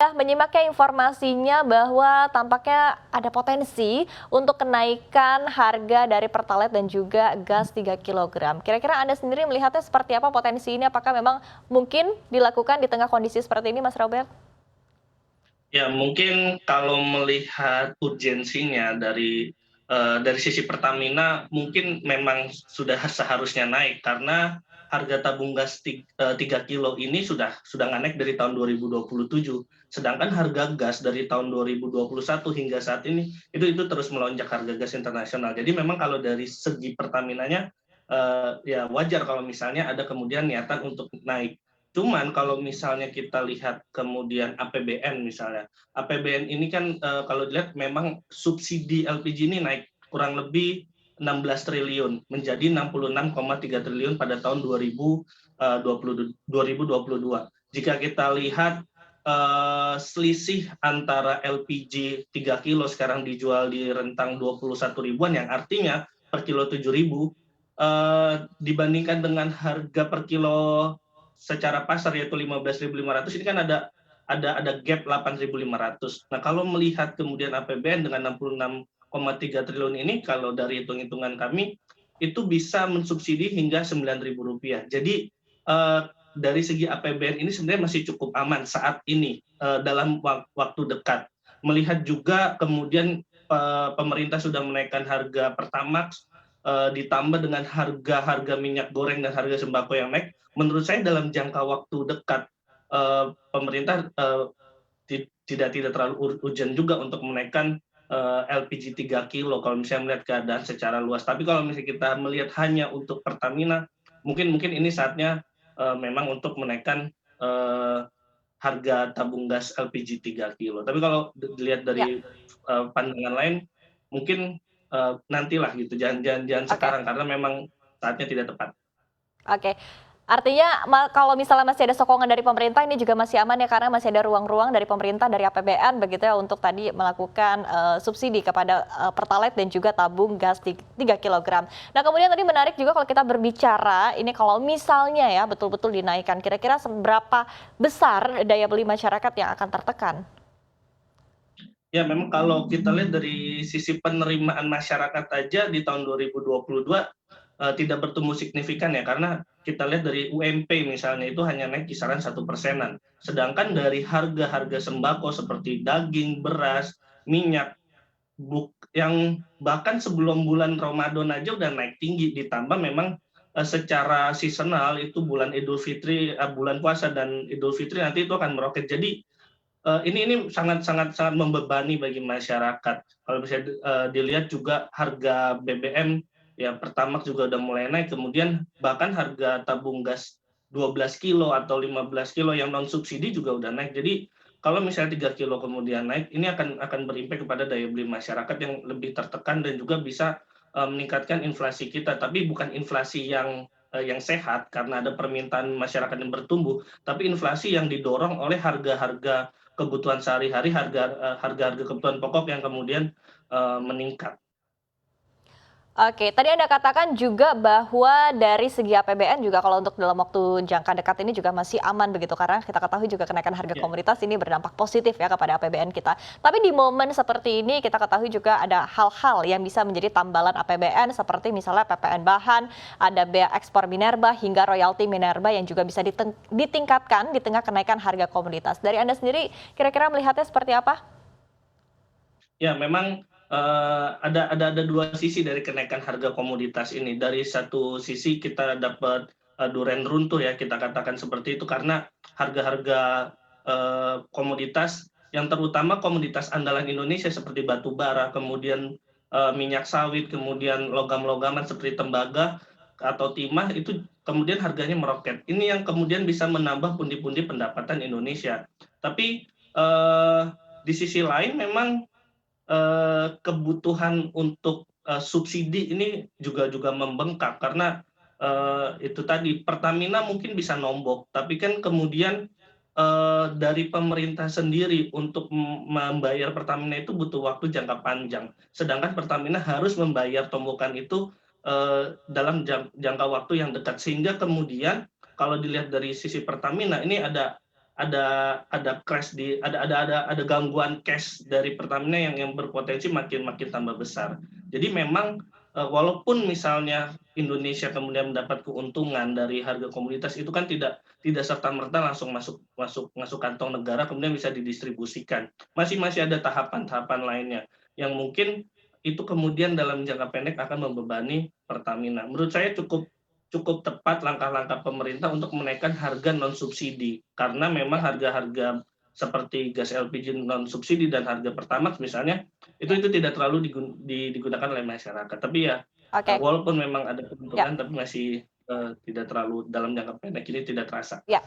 Menyimaknya informasinya bahwa tampaknya ada potensi untuk kenaikan harga dari Pertalite dan juga gas 3 kilogram. Kira-kira Anda sendiri melihatnya seperti apa potensi ini? Apakah memang mungkin dilakukan di tengah kondisi seperti ini, Mas Robert? Ya, mungkin kalau melihat urgensinya dari sisi Pertamina, mungkin memang sudah seharusnya naik karena harga tabung gas 3 kilo ini sudah nggak naik dari tahun 2027. Sedangkan harga gas dari tahun 2021 hingga saat ini itu terus melonjak harga gas internasional. Jadi memang kalau dari segi Pertaminanya ya wajar kalau misalnya ada kemudian niatan untuk naik. Cuman kalau misalnya kita lihat kemudian APBN misalnya, APBN ini kan kalau dilihat memang subsidi LPG ini naik kurang lebih 16 triliun menjadi 66,3 triliun pada tahun 2022. Jika kita lihat selisih antara LPG 3 kilo sekarang dijual di rentang 21 ribuan yang artinya per kilo 7 ribu dibandingkan dengan harga per kilo secara pasar yaitu 15.500, ini kan ada gap 8.500. Nah, kalau melihat kemudian APBN dengan 66,3 triliun ini, kalau dari hitung-hitungan kami itu bisa mensubsidi hingga Rp9.000. Jadi dari segi APBN ini sebenarnya masih cukup aman saat ini dalam waktu dekat. Melihat juga kemudian pemerintah sudah menaikkan harga Pertamax, ditambah dengan harga minyak goreng dan harga sembako yang naik, menurut saya dalam jangka waktu dekat pemerintah tidak terlalu urgent juga untuk menaikkan LPG 3 kilo kalau misalnya melihat keadaan secara luas. Tapi kalau misalnya kita melihat hanya untuk Pertamina, mungkin ini saatnya memang untuk menaikkan harga tabung gas LPG 3 kilo. Tapi kalau dilihat Ya, dari pandangan lain, mungkin nantilah gitu, jangan oke. sekarang karena memang saatnya tidak tepat. Oke. Artinya kalau misalnya masih ada sokongan dari pemerintah ini juga masih aman ya karena masih ada ruang-ruang dari pemerintah dari APBN begitu ya untuk tadi melakukan subsidi kepada Pertalite dan juga tabung gas 3 kilogram. Nah, kemudian tadi menarik juga kalau kita berbicara ini kalau misalnya ya betul-betul dinaikkan kira-kira seberapa besar daya beli masyarakat yang akan tertekan? Ya, memang kalau kita lihat dari sisi penerimaan masyarakat aja di tahun 2022 tidak bertumbuh signifikan ya, karena kita lihat dari UMP misalnya itu hanya naik kisaran 1%-an. Sedangkan dari harga-harga sembako seperti daging, beras, minyak, yang bahkan sebelum bulan Ramadan aja udah naik tinggi, ditambah memang secara seasonal itu bulan Idul Fitri, bulan puasa dan Idul Fitri nanti itu akan meroket. Jadi ini sangat sangat sangat membebani bagi masyarakat. Kalau bisa dilihat juga harga BBM ya Pertamax juga udah mulai naik, kemudian bahkan harga tabung gas 12 kilo atau 15 kilo yang non subsidi juga udah naik. Jadi kalau misalnya 3 kilo kemudian naik, ini akan berimpact kepada daya beli masyarakat yang lebih tertekan dan juga bisa meningkatkan inflasi kita. Tapi bukan inflasi yang sehat karena ada permintaan masyarakat yang bertumbuh, tapi inflasi yang didorong oleh harga-harga kebutuhan sehari-hari, harga-harga kebutuhan pokok yang kemudian meningkat. Oke, tadi Anda katakan juga bahwa dari segi APBN juga kalau untuk dalam waktu jangka dekat ini juga masih aman begitu karena kita ketahui juga kenaikan harga Ya. komoditas ini berdampak positif ya kepada APBN kita. Tapi di momen seperti ini kita ketahui juga ada hal-hal yang bisa menjadi tambalan APBN seperti misalnya PPN bahan, ada bea ekspor minerba hingga royalti minerba yang juga bisa ditingkatkan di tengah kenaikan harga komoditas. Dari Anda sendiri kira-kira melihatnya seperti apa? Ya, memang ada dua sisi dari kenaikan harga komoditas ini. Dari satu sisi kita dapat duren runtuh ya, kita katakan seperti itu karena harga-harga komoditas yang terutama komoditas andalan Indonesia seperti batu bara, kemudian minyak sawit, kemudian logam-logaman seperti tembaga atau timah itu kemudian harganya meroket. Ini yang kemudian bisa menambah pundi-pundi pendapatan Indonesia. Tapi di sisi lain memang kebutuhan untuk subsidi ini juga membengkak karena itu tadi Pertamina mungkin bisa nombok, tapi kan kemudian dari pemerintah sendiri untuk membayar Pertamina itu butuh waktu jangka panjang. Sedangkan Pertamina harus membayar tombokan itu dalam jangka waktu yang dekat, sehingga kemudian kalau dilihat dari sisi Pertamina ini ada crash ada gangguan cash dari Pertamina yang berpotensi makin makin tambah besar. Jadi memang walaupun misalnya Indonesia kemudian mendapat keuntungan dari harga komoditas itu kan tidak tidak serta-merta langsung masuk kantong negara kemudian bisa didistribusikan. Masih ada tahapan-tahapan lainnya yang mungkin itu kemudian dalam jangka pendek akan membebani Pertamina. Menurut saya cukup cukup tepat langkah-langkah pemerintah untuk menaikkan harga non subsidi karena memang Ya, harga-harga seperti gas LPG non subsidi dan harga Pertamax misalnya itu tidak terlalu digunakan oleh masyarakat. Tapi ya oke. walaupun memang ada Ya, keuntungan tapi masih tidak terlalu dalam jangka pendek ini tidak terasa. ya.